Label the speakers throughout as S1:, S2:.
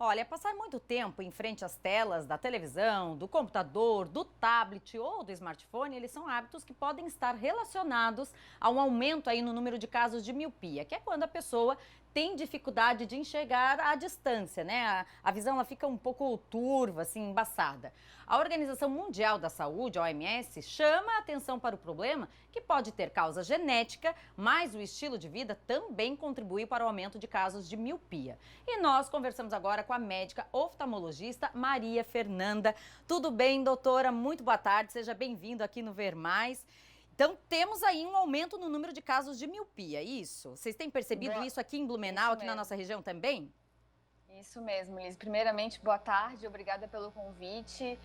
S1: Olha, passar muito tempo em frente às telas da televisão, do computador, do tablet ou do smartphone, eles são hábitos que podem estar relacionados a um aumento aí no número de casos de miopia, que é quando a pessoa tem dificuldade de enxergar à distância, né? A visão ela fica um pouco turva, assim, embaçada. A Organização Mundial da Saúde, a OMS, chama a atenção para o problema, que pode ter causa genética, mas o estilo de vida também contribui para o aumento de casos de miopia. E nós conversamos agora com a médica oftalmologista Maria Fernanda. Tudo bem, doutora? Muito boa tarde, seja bem-vindo aqui no Ver Mais. Então, temos aí um aumento no número de casos de miopia, isso? Vocês têm percebido isso aqui em Blumenau, aqui na nossa região também?
S2: Isso mesmo, Liz. Primeiramente, boa tarde, obrigada pelo convite.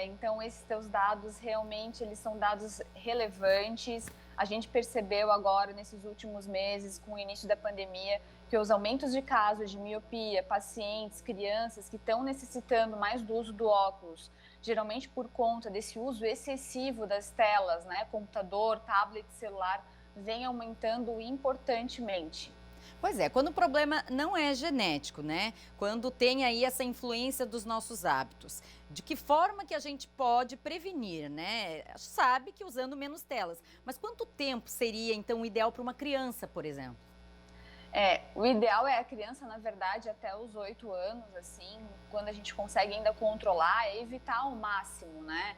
S2: Então, esses teus dados, realmente, eles são dados relevantes. A gente percebeu agora, nesses últimos meses, com o início da pandemia, que os aumentos de casos de miopia, pacientes, crianças que estão necessitando mais do uso do óculos, geralmente por conta desse uso excessivo das telas, né, computador, tablet, celular, vem aumentando importantemente.
S1: Pois é, quando o problema não é genético, né? Quando tem aí essa influência dos nossos hábitos. De que forma que a gente pode prevenir, né? Sabe que usando menos telas. Mas quanto tempo seria, então, o ideal para uma criança, por exemplo?
S2: O ideal é a criança, na verdade, até os 8 anos, assim, quando a gente consegue ainda controlar, é evitar ao máximo, né?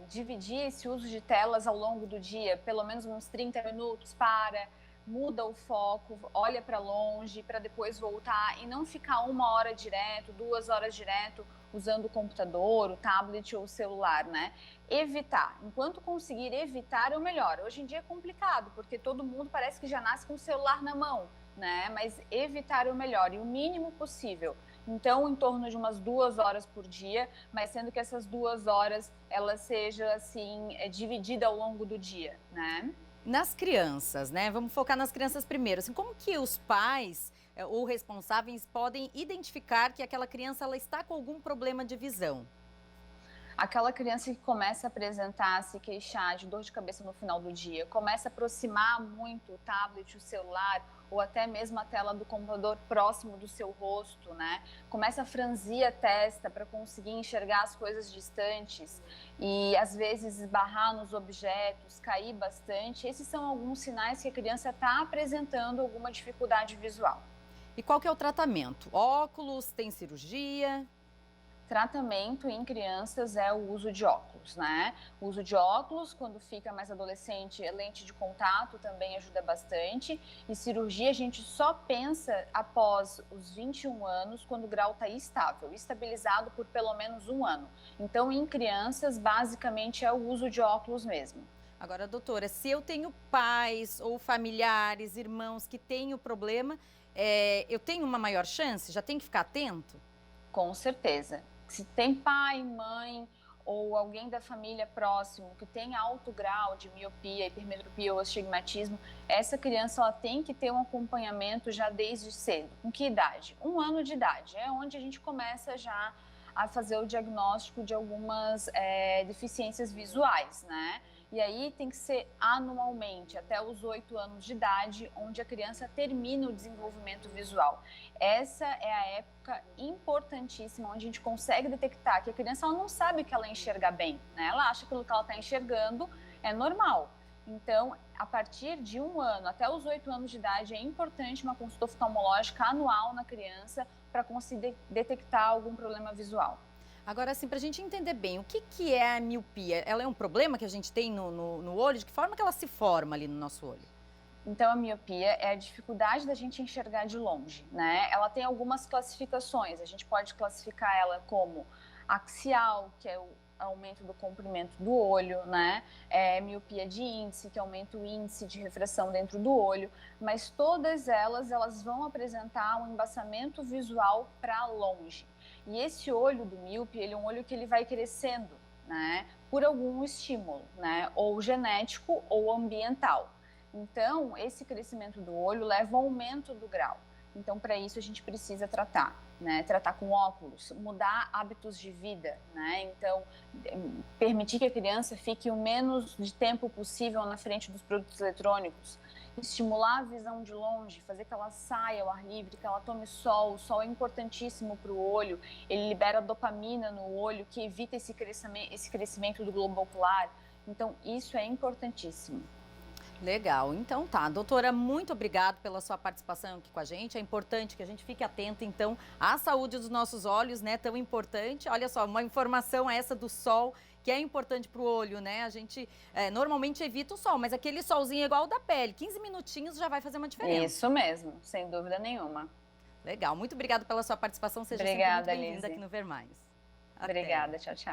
S2: Dividir esse uso de telas ao longo do dia, pelo menos uns 30 minutos, muda o foco, olha para longe, para depois voltar e não ficar 1 hora direto, 2 horas direto usando o computador, o tablet ou o celular, né? Evitar. Enquanto conseguir evitar, é o melhor. Hoje em dia é complicado, porque todo mundo parece que já nasce com o celular na mão, né? Mas evitar é o melhor e o mínimo possível. Então, em torno de umas 2 horas por dia, mas sendo que essas 2 horas, ela seja, assim, dividida ao longo do dia, né?
S1: Nas crianças, né? Vamos focar nas crianças primeiro. Assim, como que os pais ou responsáveis podem identificar que aquela criança ela está com algum problema de visão?
S2: Aquela criança que começa a apresentar, se queixar de dor de cabeça no final do dia, começa a aproximar muito o tablet, o celular, ou até mesmo a tela do computador próximo do seu rosto, né? Começa a franzir a testa para conseguir enxergar as coisas distantes e às vezes esbarrar nos objetos, cair bastante. Esses são alguns sinais que a criança está apresentando alguma dificuldade visual.
S1: E qual que é o tratamento? Óculos, tem cirurgia?
S2: Tratamento em crianças é o uso de óculos, né? O uso de óculos, quando fica mais adolescente, lente de contato também ajuda bastante. E cirurgia a gente só pensa após os 21 anos, quando o grau está estável, estabilizado por pelo menos 1 ano. Então, em crianças, basicamente é o uso de óculos mesmo.
S1: Agora, doutora, se eu tenho pais ou familiares, irmãos que têm o problema, eu tenho uma maior chance? Já tem que ficar atento?
S2: Com certeza. Se tem pai, mãe ou alguém da família próximo que tem alto grau de miopia, hipermetropia ou astigmatismo, essa criança ela tem que ter um acompanhamento já desde cedo. Com que idade? 1 ano de idade. É onde a gente começa já a fazer o diagnóstico de algumas deficiências visuais, né? E aí tem que ser anualmente, até os 8 anos de idade, onde a criança termina o desenvolvimento visual. Essa é a época importantíssima, onde a gente consegue detectar que a criança ela não sabe que ela enxerga bem, né? Ela acha que aquilo que ela está enxergando é normal. Então, a partir de 1 ano até os 8 anos de idade, é importante uma consulta oftalmológica anual na criança para conseguir detectar algum problema visual.
S1: Agora, assim, para a gente entender bem, o que, que é a miopia? Ela é um problema que a gente tem no olho? De que forma que ela se forma ali no nosso olho?
S2: Então, a miopia é a dificuldade da gente enxergar de longe, né? Ela tem algumas classificações. A gente pode classificar ela como axial, que é o aumento do comprimento do olho, né? Miopia de índice, que aumenta o índice de refração dentro do olho. Mas todas elas vão apresentar um embaçamento visual para longe. E esse olho do míope, ele é um olho que ele vai crescendo, né? Por algum estímulo, né? Ou genético ou ambiental. Então, esse crescimento do olho leva ao aumento do grau. Então, para isso, a gente precisa tratar, né? Tratar com óculos, mudar hábitos de vida, né? Então, permitir que a criança fique o menos de tempo possível na frente dos produtos eletrônicos. estimular a visão de longe, fazer que ela saia ao ar livre, que ela tome sol. O sol é importantíssimo para o olho, ele libera dopamina no olho, que evita esse crescimento do globo ocular. Então, isso é importantíssimo.
S1: Legal, então tá. Doutora, muito obrigada pela sua participação aqui com a gente. É importante que a gente fique atento, então, à saúde dos nossos olhos, né? Tão importante. Olha só, uma informação essa do sol, que é importante para o olho, né? A gente normalmente evita o sol, mas aquele solzinho é igual ao da pele. 15 minutinhos já vai fazer uma diferença.
S2: Isso mesmo, sem dúvida nenhuma.
S1: Legal, muito obrigada pela sua participação. Seja
S2: Obrigada,
S1: sempre muito bem-vinda
S2: Lise.
S1: aqui no Ver Mais.
S2: Obrigada, tchau, tchau.